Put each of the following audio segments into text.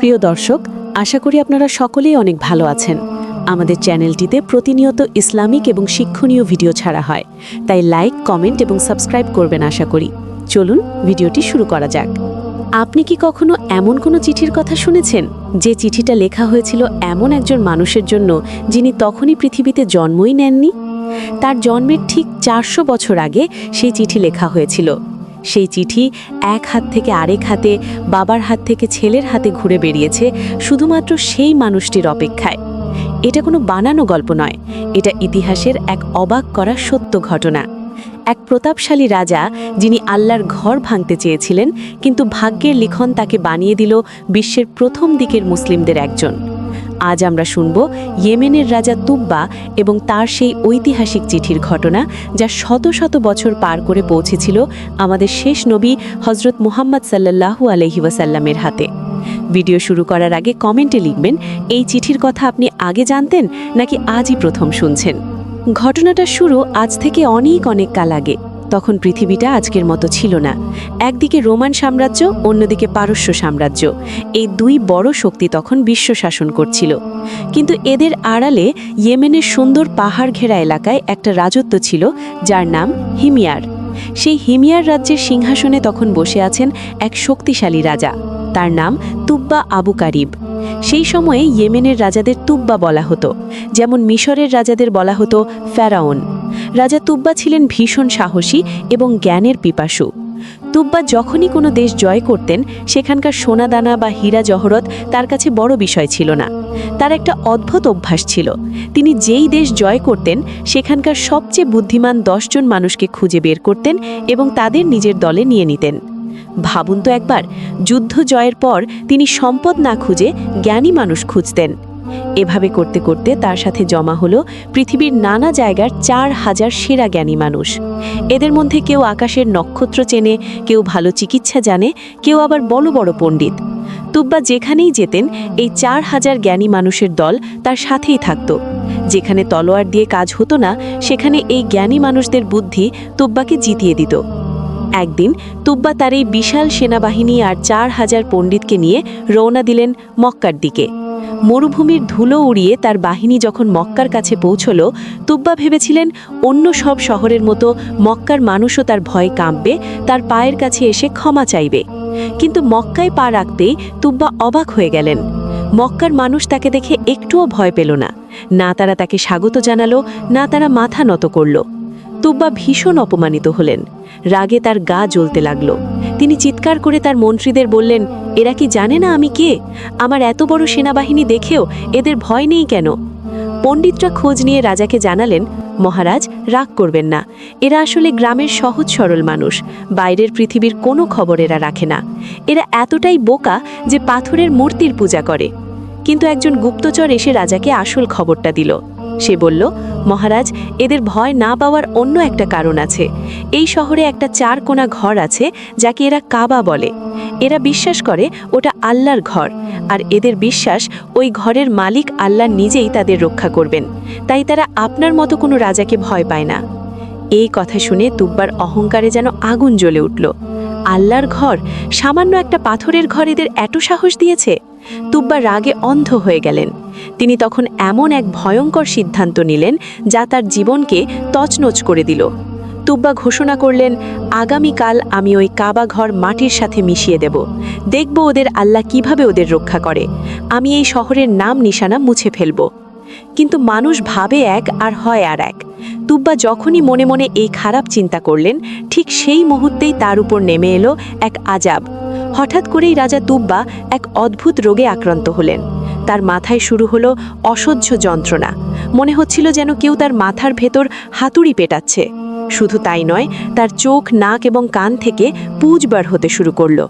প্রিয় দর্শক, আশা করি আপনারা সকলেই অনেক ভালো আছেন। আমাদের চ্যানেলটিতে প্রতিনিয়ত ইসলামিক এবং শিক্ষণীয় ভিডিও ছাড়া হয়, তাই লাইক, কমেন্ট এবং সাবস্ক্রাইব করবেন আশা করি। চলুন ভিডিওটি শুরু করা যাক। আপনি কি কখনো এমন কোনো চিঠির কথা শুনেছেন যে চিঠিটা লেখা হয়েছিল এমন একজন মানুষের জন্য যিনি তখনই পৃথিবীতে জন্মই নেননি? তার জন্মের ঠিক 400 বছর আগে সেই চিঠি লেখা হয়েছিল। সেই চিঠি এক হাত থেকে আরেক হাতে, বাবার হাত থেকে ছেলের হাতে ঘুরে বেরিয়েছে শুধুমাত্র সেই মানুষটির অপেক্ষায়। এটা কোনো বানানো গল্প নয়, এটা ইতিহাসের এক অবাক করা সত্য ঘটনা। এক প্রতাপশালী রাজা, যিনি আল্লাহর ঘর ভাঙতে চেয়েছিলেন, কিন্তু ভাগ্যের লিখন তাকে বানিয়ে দিল বিশ্বের প্রথম দিকের মুসলিমদের একজন। আজ আমরা শুনব ইয়েমেনের রাজা তুব্বা এবং তার সেই ঐতিহাসিক চিঠির ঘটনা, যা শত শত বছর পার করে পৌঁছেছিল আমাদের শেষ নবী হজরত মুহাম্মদ সাল্লাল্লাহু আলাইহি ওয়াসাল্লামের হাতে। ভিডিও শুরু করার আগে কমেন্টে লিখবেন এই চিঠির কথা আপনি আগে জানতেন নাকি আজই প্রথম শুনছেন। ঘটনাটা শুরু আজ থেকে অনেক কাল আগে। তখন পৃথিবীটা আজকের মতো ছিল না। একদিকে রোমান সাম্রাজ্য, অন্যদিকে পারস্য সাম্রাজ্য। এই দুই বড় শক্তি তখন বিশ্ব শাসন করছিল। কিন্তু এদের আড়ালে ইয়েমেনের সুন্দর পাহাড় ঘেরা এলাকায় একটা রাজত্ব ছিল, যার নাম হিমিয়ার। সেই হিমিয়ার রাজ্যের সিংহাসনে তখন বসে আছেন এক শক্তিশালী রাজা। তার নাম তুব্বা আবু কারিব। সেই সময়ে ইয়েমেনের রাজাদের তুব্বা বলা হতো, যেমন মিশরের রাজাদের বলা হতো ফেরাউন। রাজা তুব্বা ছিলেন ভীষণ সাহসী এবং জ্ঞানের পিপাসু। তুব্বা যখনই কোনো দেশ জয় করতেন, সেখানকার সোনাদানা বা হীরা জহরত তার কাছে বড় বিষয় ছিল না। তার একটা অদ্ভুত অভ্যাস ছিল, তিনি যেই দেশ জয় করতেন সেখানকার সবচেয়ে বুদ্ধিমান 10 জন মানুষকে খুঁজে বের করতেন এবং তাদের নিজের দলে নিয়ে নিতেন। ভাবুন তো একবার, যুদ্ধ জয়ের পর তিনি সম্পদ না খুঁজে জ্ঞানী মানুষ খুঁজতেন। এভাবে করতে করতে তার সাথে জমা হলো পৃথিবীর নানা জায়গার 4000 সেরা জ্ঞানী মানুষ। এদের মধ্যে কেউ আকাশের নক্ষত্র চেনে, কেউ ভালো চিকিৎসা জানে, কেউ আবার বড় বড় পণ্ডিত। তুব্বা যেখানেই যেতেন, এই 4000 জ্ঞানী মানুষের দল তার সাথেই থাকত। যেখানে তলোয়ার দিয়ে কাজ হতো না, সেখানে এই জ্ঞানী মানুষদের বুদ্ধি তুব্বাকে জিতিয়ে দিত। একদিন তুব্বা তার এই বিশাল সেনাবাহিনী আর 4000 পণ্ডিতকে নিয়ে রওনা দিলেন মক্কার দিকে। মরুভূমির ধুলো উড়িয়ে তার বাহিনী যখন মক্কার কাছে পৌঁছল, তুব্বা ভেবেছিলেন অন্য সব শহরের মতো মক্কার মানুষও তার ভয়ে কাঁপবে, তার পায়ের কাছে এসে ক্ষমা চাইবে। কিন্তু মক্কায় পা রাখতেই তুব্বা অবাক হয়ে গেলেন। মক্কার মানুষ তাকে দেখে একটুও ভয় পেল না। না তারা তাকে স্বাগত জানালো, না তারা মাথা নত করল। তুব্বা ভীষণ অপমানিত হলেন। রাগে তার গা জ্বলতে লাগল। তিনি চিৎকার করে তার মন্ত্রীদের বললেন, এরা কি জানে না আমি কে? আমার এত বড় সেনাবাহিনী দেখেও এদের ভয় নেই কেন? পণ্ডিতরা খোঁজ নিয়ে রাজাকে জানালেন, মহারাজ, রাগ করবেন না, এরা আসলে গ্রামের সহজ সরল মানুষ। বাইরের পৃথিবীর কোনো খবর এরা রাখে না। এরা এতটাই বোকা যে পাথরের মূর্তির পূজা করে। কিন্তু একজন গুপ্তচর এসে রাজাকে আসল খবরটা দিল। সে বলল, মহারাজ, এদের ভয় না পাওয়ার অন্য একটা কারণ আছে। এই শহরে একটা 4 কোণা ঘর আছে, যাকে এরা কাবা বলে। এরা বিশ্বাস করে ওটা আল্লাহর ঘর, আর এদের বিশ্বাস ওই ঘরের মালিক আল্লাহ নিজেই তাদের রক্ষা করবেন। তাই তারা আপনার মতো কোনো রাজাকে ভয় পায় না। এই কথা শুনে তুব্বার অহংকারে যেন আগুন জ্বলে উঠল। আল্লাহর ঘর, সামান্য একটা পাথরের ঘর এদের এত সাহস দিয়েছে? তুব্বা রাগে অন্ধ হয়ে গেলেন। তিনি তখন এমন এক ভয়ঙ্কর সিদ্ধান্ত নিলেন, যা তার জীবনকে তছনছ করে দিল। তুব্বা ঘোষণা করলেন, আগামীকাল আমি ওই কাবা ঘর মাটির সাথে মিশিয়ে দেব। দেখব ওদের আল্লাহ কিভাবে ওদের রক্ষা করে। আমি এই শহরের নাম নিশানা মুছে ফেলব। কিন্তু মানুষ ভাবে এক আর হয় আর এক। তুব্বা যখনই মনে মনে এই খারাপ চিন্তা করলেন, ঠিক সেই মুহূর্তেই তার উপর নেমে এলো এক আজাব। হঠাৎ করেই রাজা তুব্বা এক অদ্ভুত রোগে আক্রান্ত হলেন। তার মাথায় শুরু হলো অসহ্য যন্ত্রণা। মনে হচ্ছিল যেন কেউ তার মাথার ভেতর হাতুড়ি পেটাচ্ছে। শুধু তাই নয়, তার চোখ, নাক এবং কান থেকে পুঁজ বার হতে শুরু করলো।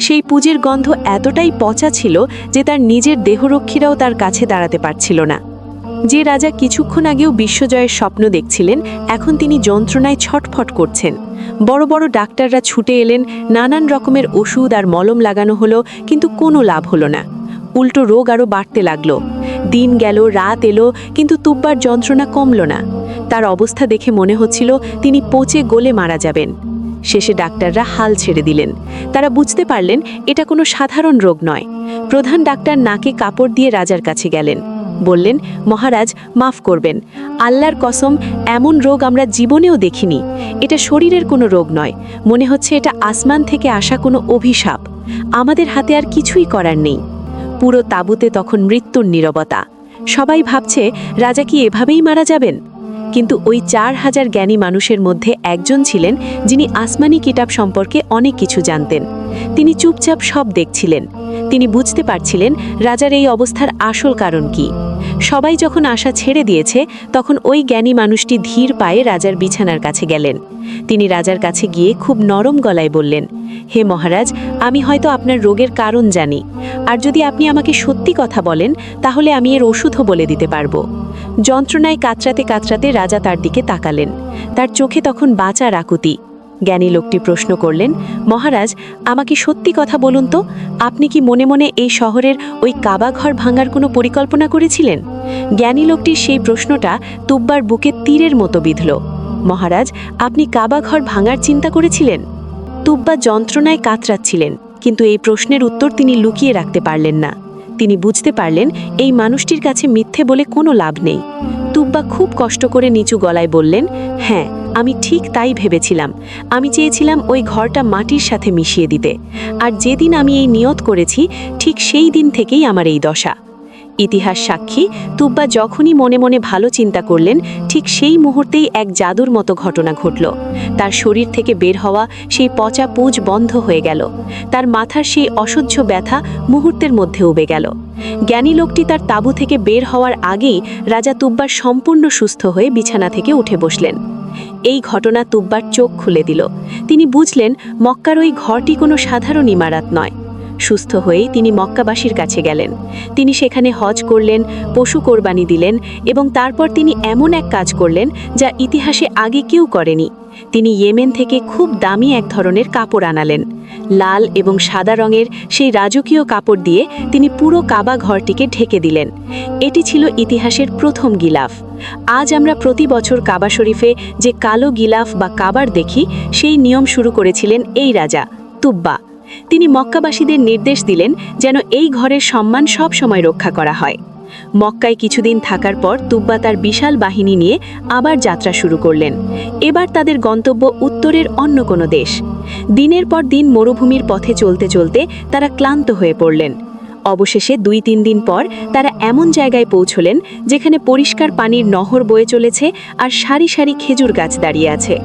সেই পুঁজের গন্ধ এতটাই পচা ছিল যে তার নিজের দেহরক্ষীরাও তার কাছে দাঁড়াতে পারছিল না। যে রাজা কিছুক্ষণ আগেও বিশ্বজয়ের স্বপ্ন দেখছিলেন, এখন তিনি যন্ত্রণায় ছটফট করছেন। বড় বড় ডাক্তাররা ছুটে এলেন, নানান রকমের ওষুধ আর মলম লাগানো হলো, কিন্তু কোনো লাভ হলো না। উল্টো রোগ আরও বাড়তে লাগলো। দিন গেল, রাত এলো, কিন্তু তুব্বার যন্ত্রণা কমল না। তার অবস্থা দেখে মনে হচ্ছিল তিনি পচে গলে মারা যাবেন। শেষে ডাক্তাররা হাল ছেড়ে দিলেন। তারা বুঝতে পারলেন এটা কোনো সাধারণ রোগ নয়। প্রধান ডাক্তার নাকে কাপড় দিয়ে রাজার কাছে গেলেন। বললেন, মহারাজ, মাফ করবেন, আল্লাহর কসম, এমন রোগ আমরা জীবনেও দেখিনি। এটা শরীরের কোনো রোগ নয়, মনে হচ্ছে এটা আসমান থেকে আসা কোনো অভিশাপ। আমাদের হাতে আর কিছুই করার নেই। পুরো তাঁবুতে তখন মৃত্যুর নীরবতা। সবাই ভাবছে রাজা কি এভাবেই মারা যাবেন? কিন্তু ওই 4000 জ্ঞানী মানুষের মধ্যে একজন ছিলেন যিনি আসমানি কিতাব সম্পর্কে অনেক কিছু জানতেন। তিনি চুপচাপ সব দেখছিলেন। তিনি বুঝতে পারছিলেন রাজার এই অবস্থার আসল কারণ কি। সবাই যখন আশা ছেড়ে দিয়েছে, তখন ওই জ্ঞানী মানুষটি ধীর পায়ে রাজার বিছানার কাছে গেলেন। তিনি রাজার কাছে গিয়ে খুব নরম গলায় বললেন, হে মহারাজ, আমি হয়তো আপনার রোগের কারণ জানি, আর যদি আপনি আমাকে সত্যি কথা বলেন তাহলে আমি এর ওষুধও বলে দিতে পারবো। যন্ত্রণায় কাতরাতে কাতরাতে রাজা তার দিকে তাকালেন। তার চোখে তখন বাঁচার আকুতি। জ্ঞানী লোকটি প্রশ্ন করলেন, মহারাজ, আমাকে সত্যি কথা বলুন তো, আপনি কি মনে মনে এই শহরের ওই কাবা ঘর ভাঙার কোনো পরিকল্পনা করেছিলেন? জ্ঞানী লোকটির সেই প্রশ্নটা তুব্বার বুকে তীরের মতো বিঁধল। মহারাজ, আপনি কাবা ঘর ভাঙার চিন্তা করেছিলেন? তুব্বা যন্ত্রণায় কাতরাচ্ছিলেন, কিন্তু এই প্রশ্নের উত্তর তিনি লুকিয়ে রাখতে পারলেন না। তিনি বুঝতে পারলেন এই মানুষটির কাছে মিথ্যে বলে কোনো লাভ নেই। তুব্বা খুব কষ্ট করে নিচু গলায় বললেন, হ্যাঁ, আমি ঠিক তাই ভেবেছিলাম। আমি চেয়েছিলাম ওই ঘরটা মাটির সাথে মিশিয়ে দিতে। আর যেদিন আমি এই নিয়ত করেছি, ঠিক সেই দিন থেকেই আমার এই দশা। ইতিহাস সাক্ষী, তুব্বা যখনই মনে মনে ভালো চিন্তা করলেন, ঠিক সেই মুহূর্তেই এক জাদুর মতো ঘটনা ঘটল। তার শরীর থেকে বের হওয়া সেই পচা পুঁজ বন্ধ হয়ে গেল। তার মাথার সেই অসহ্য ব্যথা মুহূর্তের মধ্যে উবে গেল। জ্ঞানী লোকটি তার তাঁবু থেকে বের হওয়ার আগেই রাজা তুব্বার সম্পূর্ণ সুস্থ হয়ে বিছানা থেকে উঠে বসলেন। এই ঘটনা তুব্বার চোখ খুলে দিল। তিনি বুঝলেন মক্কার ওই ঘরটি কোনো সাধারণ ইমারত নয়। সুস্থ হয়েই তিনি মক্কাবাসীর কাছে গেলেন। তিনি সেখানে হজ করলেন, পশু কোরবানি দিলেন, এবং তারপর তিনি এমন এক কাজ করলেন যা ইতিহাসে আগে কেউ করেনি। তিনি ইয়েমেন থেকে খুব দামি এক ধরনের কাপড় আনালেন। লাল এবং সাদা রঙের সেই রাজকীয় কাপড় দিয়ে তিনি পুরো কাবা ঘরটিকে ঢেকে দিলেন। এটি ছিল ইতিহাসের প্রথম গিলাফ। আজ আমরা প্রতি বছর কাবা শরীফে যে কালো গিলাফ বা কাবার দেখি, সেই নিয়ম শুরু করেছিলেন এই রাজা তুব্বা। তিনি মক্কাবাসীদের নির্দেশ দিলেন যেন এই ঘরের সম্মান সব সময় রক্ষা করা হয়। মক্কায় কিছুদিন থাকার পর তুব্বা তার বিশাল বাহিনী নিয়ে আবার যাত্রা শুরু করলেন। এবার তাদের গন্তব্য উত্তরের অন্য কোনো দেশ। দিনের পর দিন মরুভূমির পথে চলতে চলতে তারা ক্লান্ত হয়ে পড়লেন। অবশেষে 2-3 দিন পর তারা এমন জায়গায় পৌঁছলেন যেখানে পরিষ্কার পানির নহর বয়ে চলেছে আর সারি সারি খেজুর গাছ দাঁড়িয়ে আছে।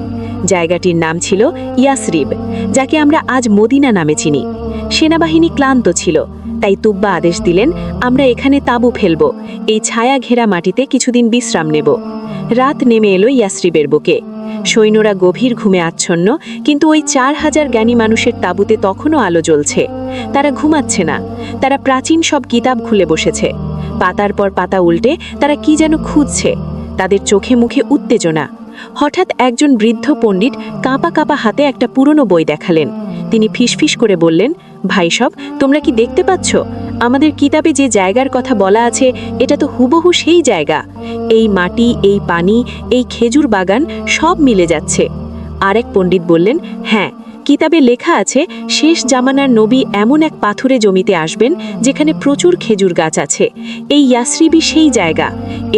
জায়গাটির নাম ছিল ইয়াসরিব, যাকে আমরা আজ মদিনা নামে চিনি। সেনাবাহিনী ক্লান্ত ছিল, তাই তুব্বা আদেশ দিলেন, আমরা এখানে তাঁবু ফেলব, এই ছায়া ঘেরা মাটিতে কিছুদিন বিশ্রাম নেব। রাত নেমে এলো ইয়াসরিবের বুকে। সৈন্যরা গভীর ঘুমে আচ্ছন্ন, কিন্তু ওই 4000 জ্ঞানী মানুষের তাঁবুতে তখনও আলো জ্বলছে। তারা ঘুমাচ্ছে না, তারা প্রাচীন সব কিতাব খুলে বসেছে। পাতার পর পাতা উল্টে তারা কি যেন খুঁজছে। তাদের চোখে মুখে উত্তেজনা। হঠাৎ একজন বৃদ্ধ পণ্ডিত কাঁপা কাঁপা হাতে একটা পুরনো বই দেখালেন। তিনি ফিসফিস করে বললেন, ভাই সব, তোমরা কি দেখতে পাচ্ছ? আমাদের কিতাবে যে জায়গার কথা বলা আছে, এটা তো হুবহু সেই জায়গা। এই মাটি, এই পানি, এই খেজুর বাগান সব মিলে যাচ্ছে। আরেক পণ্ডিত বললেন, হ্যাঁ, কিতাবে লেখা আছে শেষ জামানার নবী এমন এক পাথুরে জমিতে আসবেন যেখানে প্রচুর খেজুর গাছ আছে। এই ইয়াসরিবই সেই জায়গা।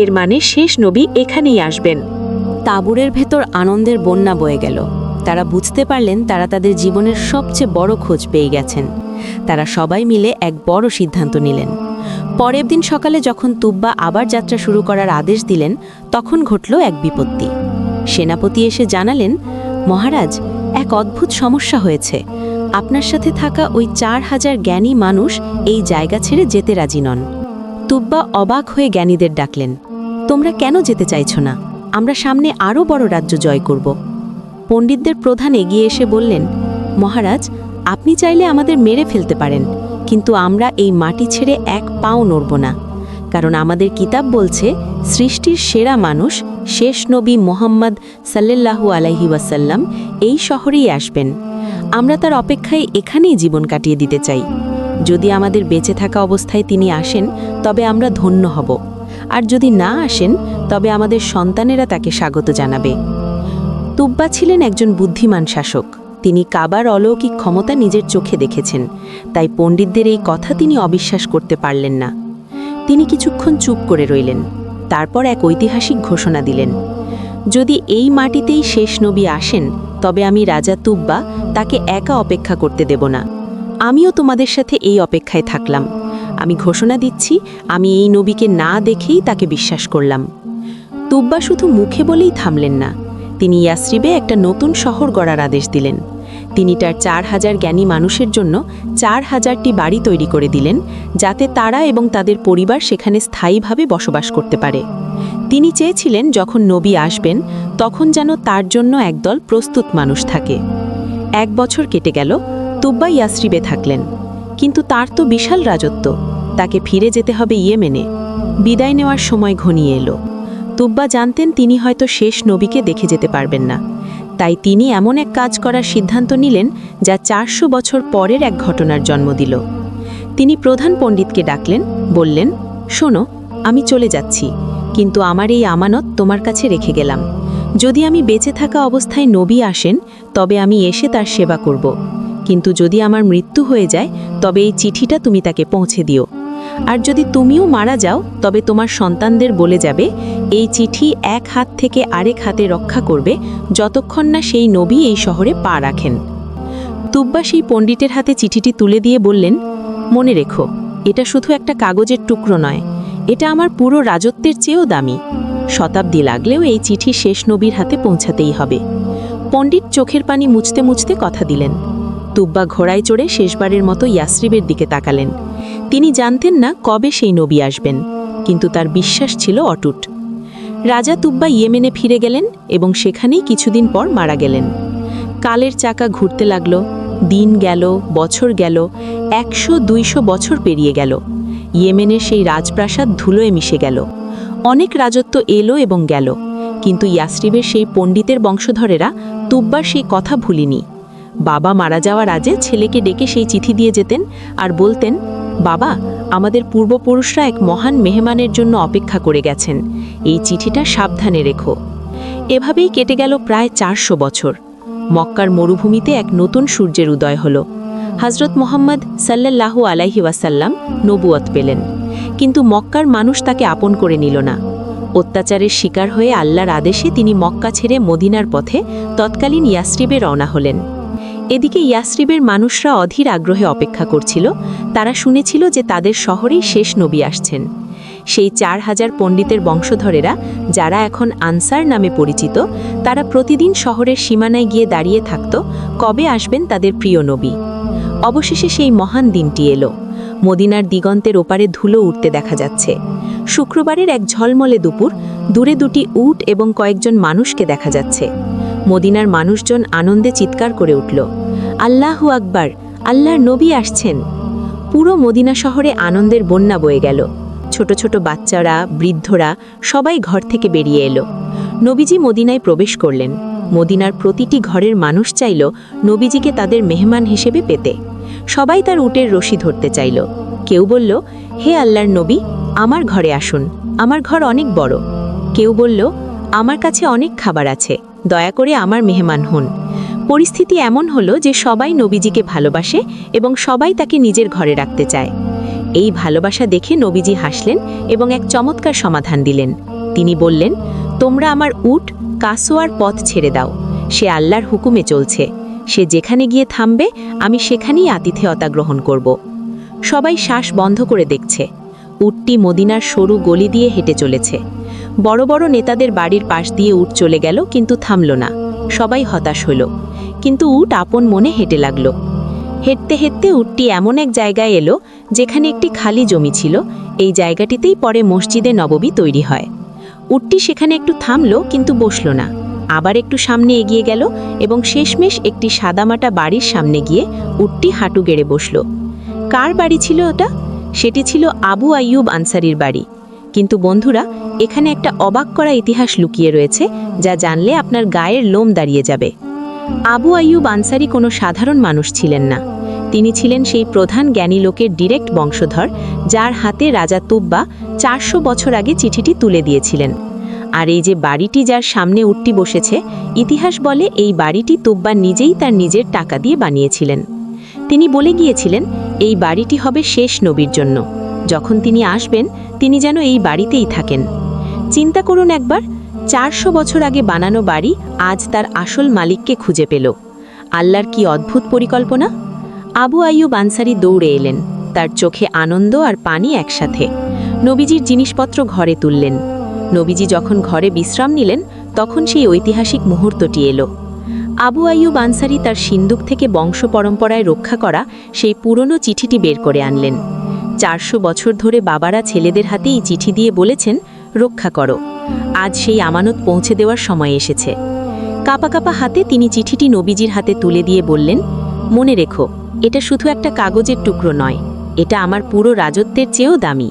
এর মানে শেষ নবী এখানেই আসবেন। তাঁবুরের ভেতর আনন্দের বন্যা বয়ে গেল। তারা বুঝতে পারলেন তারা তাদের জীবনের সবচেয়ে বড় খোঁজ পেয়ে গেছেন। তারা সবাই মিলে এক বড় সিদ্ধান্ত নিলেন। পরের দিন সকালে যখন তুব্বা আবার যাত্রা শুরু করার আদেশ দিলেন, তখন ঘটল এক বিপত্তি। সেনাপতি এসে জানালেন, মহারাজ, এক অদ্ভুত সমস্যা হয়েছে। আপনার সাথে থাকা ওই 4000 জ্ঞানী মানুষ এই জায়গা ছেড়ে যেতে রাজি নন। তুব্বা অবাক হয়ে জ্ঞানীদের ডাকলেন, তোমরা কেন যেতে চাইছো না? আমরা সামনে আরও বড় রাজ্য জয় করব। পণ্ডিতদের প্রধান এগিয়ে এসে বললেন, মহারাজ, আপনি চাইলে আমাদের মেরে ফেলতে পারেন, কিন্তু আমরা এই মাটি ছেড়ে এক পাও নড়ব না। কারণ আমাদের কিতাব বলছে সৃষ্টির সেরা মানুষ শেষ নবী মুহাম্মদ সাল্লাল্লাহু আলাইহি ওয়াসাল্লাম এই শহরেই আসবেন। আমরা তার অপেক্ষায় এখানেই জীবন কাটিয়ে দিতে চাই। যদি আমাদের বেঁচে থাকা অবস্থায় তিনি আসেন, তবে আমরা ধন্য হব, আর যদি না আসেন, তবে আমাদের সন্তানেরা তাকে স্বাগত জানাবে। তুব্বা ছিলেন একজন বুদ্ধিমান শাসক। তিনি কাবার অলৌকিক ক্ষমতা নিজের চোখে দেখেছেন, তাই পণ্ডিতদের এই কথা তিনি অবিশ্বাস করতে পারলেন না। তিনি কিছুক্ষণ চুপ করে রইলেন, তারপর এক ঐতিহাসিক ঘোষণা দিলেন, যদি এই মাটিতেই শেষ নবী আসেন, তবে আমি রাজা তুব্বা তাকে একা অপেক্ষা করতে দেব না। আমিও তোমাদের সাথে এই অপেক্ষায় থাকলাম। আমি ঘোষণা দিচ্ছি, আমি এই নবীকে না দেখেই তাকে বিশ্বাস করলাম। তুব্বা শুধু মুখে বলেই থামলেন না, তিনি ইয়াসরিবে একটা নতুন শহর গড়ার আদেশ দিলেন। তিনি তার 4000 জ্ঞানী মানুষের জন্য 4000টি বাড়ি তৈরি করে দিলেন, যাতে তারা এবং তাদের পরিবার সেখানে স্থায়ীভাবে বসবাস করতে পারে। তিনি চেয়েছিলেন যখন নবী আসবেন তখন যেন তার জন্য একদল প্রস্তুত মানুষ থাকে। 1 বছর কেটে গেল, তুব্বা ইয়াসরিবে থাকলেন, কিন্তু তার তো বিশাল রাজত্ব, তাকে ফিরে যেতে হবে ইয়েমেনে। বিদায় নেওয়ার সময় ঘনিয়ে এলো। তুব্বা জানতেন তিনি হয়তো শেষ নবীকে দেখে যেতে পারবেন না, তাই তিনি এমন এক কাজ করার সিদ্ধান্ত নিলেন যা 400 বছর পরের এক ঘটনার জন্ম দিল। তিনি প্রধান পণ্ডিতকে ডাকলেন, বললেন, শোনো, আমি চলে যাচ্ছি, কিন্তু আমার এই আমানত তোমার কাছে রেখে গেলাম। যদি আমি বেঁচে থাকা অবস্থায় নবী আসেন, তবে আমি এসে তার সেবা করব, কিন্তু যদি আমার মৃত্যু হয়ে যায়, তবে এই চিঠিটা তুমি তাকে পৌঁছে দিও। আর যদি তুমিও মারা যাও, তবে তোমার সন্তানদের বলে যাবে, এই চিঠি এক হাত থেকে আরেক হাতে রক্ষা করবে যতক্ষণ না সেই নবী এই শহরে পা রাখেন। তুব্বা সেই পণ্ডিতের হাতে চিঠিটি তুলে দিয়ে বললেন, মনে রেখো, এটা শুধু একটা কাগজের টুকরো নয়, এটা আমার পুরো রাজত্বের চেয়েও দামি। শতাব্দী লাগলেও এই চিঠি শেষ নবীর হাতে পৌঁছাতেই হবে। পণ্ডিত চোখের পানি মুছতে মুছতে কথা দিলেন। তুব্বা ঘোড়ায় চড়ে শেষবারের মতো ইয়াসরিবের দিকে তাকালেন। তিনি জানতেন না কবে সেই নবী আসবেন, কিন্তু তার বিশ্বাস ছিল অটুট। রাজা তুব্বা ইয়েমেনে ফিরে গেলেন এবং সেখানেই কিছুদিন পর মারা গেলেন। কালের চাকা ঘুরতে লাগল, দিন গেল, বছর গেল, 100-200 বছর পেরিয়ে গেল। ইয়েমেনের সেই রাজপ্রাসাদ ধুলোয় মিশে গেল। অনেক রাজত্ব এলো এবং গেল, কিন্তু ইয়াসরিবের সেই পণ্ডিতের বংশধরেরা তুব্বার সেই কথা ভুলিনি। বাবা মারা যাওয়ার আগে ছেলেকে ডেকে সেই চিঠি দিয়ে যেতেন আর বলতেন, বাবা, আমাদের পূর্বপুরুষরা এক মহান মেহমানের জন্য অপেক্ষা করে গেছেন, এই চিঠিটা সাবধানে রেখো। এভাবেই কেটে গেল প্রায় 400 বছর। মক্কার মরুভূমিতে এক নতুন সূর্যের উদয় হল। হযরত মুহাম্মদ সাল্লাল্লাহু আলাইহি ওয়াসাল্লাম নবুয়ত পেলেন, কিন্তু মক্কার মানুষ তাকে আপন করে নিল না। অত্যাচারের শিকার হয়ে আল্লাহর আদেশে তিনি মক্কা ছেড়ে মদিনার পথে তৎকালীন ইয়াসরিবে রওনা হলেন। এদিকে ইয়াসরিবের মানুষরা অধীর আগ্রহে অপেক্ষা করছিল। তারা শুনেছিল যে তাদের শহরেই শেষ নবী আসছেন। সেই 4000 পণ্ডিতের বংশধরেরা, যারা এখন আনসার নামে পরিচিত, তারা প্রতিদিন শহরের সীমানায় গিয়ে দাঁড়িয়ে থাকত, কবে আসবেন তাদের প্রিয় নবী। অবশেষে সেই মহান দিনটি এলো। মদিনার দিগন্তের ওপারে ধুলো উঠতে দেখা যাচ্ছে। শুক্রবারের এক ঝলমলে দুপুর, দূরে দুটি উট এবং কয়েকজন মানুষকে দেখা যাচ্ছে। মদিনার মানুষজন আনন্দে চিৎকার করে উঠল, আল্লাহু আকবার, আল্লাহর নবী আসছেন। পুরো মদিনা শহরে আনন্দের বন্যা বয়ে গেল। ছোট ছোট বাচ্চারা, বৃদ্ধরা সবাই ঘর থেকে বেরিয়ে এলো। নবীজি মদিনায় প্রবেশ করলেন। মদিনার প্রতিটি ঘরের মানুষ চাইল নবীজিকে তাদের মেহমান হিসেবে পেতে। সবাই তার উটের রশি ধরতে চাইল। কেউ বলল, হে আল্লাহর নবী, আমার ঘরে আসুন, আমার ঘর অনেক বড়। কেউ বলল, আমার কাছে অনেক খাবার আছে, দয়া করে আমার মেহমান হন। পরিস্থিতি এমন হলো যে সবাই নবীজিকে ভালোবাসে এবং সবাই তাকে নিজের ঘরে রাখতে চায়। এই ভালোবাসা দেখে নবীজি হাসলেন এবং এক চমৎকার সমাধান দিলেন। তিনি বললেন, তোমরা আমার উট কাসোয়ার পথ ছেড়ে দাও। সে আল্লাহর হুকুমে চলছে। সে যেখানে গিয়ে থামবে, আমি সেখানেই আতিথেয়তা গ্রহণ করব। সবাই শ্বাস বন্ধ করে দেখছে। উটটি মদিনার সরু গলি দিয়ে হেঁটে চলেছে। বড় বড় নেতাদের বাড়ির পাশ দিয়ে উট চলে গেল, কিন্তু থামল না। সবাই হতাশ হল, কিন্তু উট আপন মনে হেঁটে লাগল। হেঁটতে হেঁটতে উটটি এমন এক জায়গায় এলো যেখানে একটি খালি জমি ছিল। এই জায়গাটিতেই পরে মসজিদে নববী তৈরি হয়। উটটি সেখানে একটু থামল, কিন্তু বসল না। আবার একটু সামনে এগিয়ে গেল এবং শেষমেশ একটি সাদামাটা বাড়ির সামনে গিয়ে উটটি হাঁটু গেড়ে বসল। কার বাড়ি ছিল ওটা? সেটি ছিল আবু আইয়ুব আনসারীর বাড়ি। কিন্তু বন্ধুরা, এখানে একটা অবাক করা ইতিহাস লুকিয়ে রয়েছে, যা জানলে আপনার গায়ের লোম দাঁড়িয়ে যাবে। আবু আইয়ুব আনসারী কোনো সাধারণ মানুষ ছিলেন না। তিনি ছিলেন সেই প্রধান জ্ঞানী লোকের ডিরেক্ট বংশধর, যার হাতে রাজা তুব্বা 400 বছর আগে চিঠিটি তুলে দিয়েছিলেন। আর এই যে বাড়িটি যার সামনে উঠতি বসেছে, ইতিহাস বলে এই বাড়িটি তুব্বা নিজেই তার নিজের টাকা দিয়ে বানিয়েছিলেন। তিনি বলে গিয়েছিলেন এই বাড়িটি হবে শেষ নবীর জন্য, যখন তিনি আসবেন তিনি যেন এই বাড়িতেই থাকেন। চিন্তা করুন একবার, 400 বছর আগে বানানো বাড়ি আজ তার আসল মালিককে খুঁজে পেল। আল্লাহর কি অদ্ভুত পরিকল্পনা! আবু আইয়ুব আনসারী দৌড়ে এলেন, তার চোখে আনন্দ আর পানি একসাথে। নবীজির জিনিসপত্র ঘরে তুললেন। নবীজি যখন ঘরে বিশ্রাম নিলেন তখন সেই ঐতিহাসিক মুহূর্তটি এলো। আবু আইয়ুব আনসারী তার সিন্দুক থেকে বংশ পরম্পরায় রক্ষা করা সেই পুরনো চিঠিটি বের করে আনলেন। 400 বছর ধরে বাবারা ছেলেদের হাতে এই চিঠি দিয়ে বলেছেন, রক্ষা করো। আজ সেই আমানত পৌঁছে দেওয়ার সময় এসেছে। কাপা কাপা হাতে তিনি চিঠিটি নবীজির হাতে তুলে দিয়ে বললেন, মনে রেখো, এটা শুধু একটা কাগজের টুকরো নয়, এটা আমার পুরো রাজত্বের চেয়েও দামি।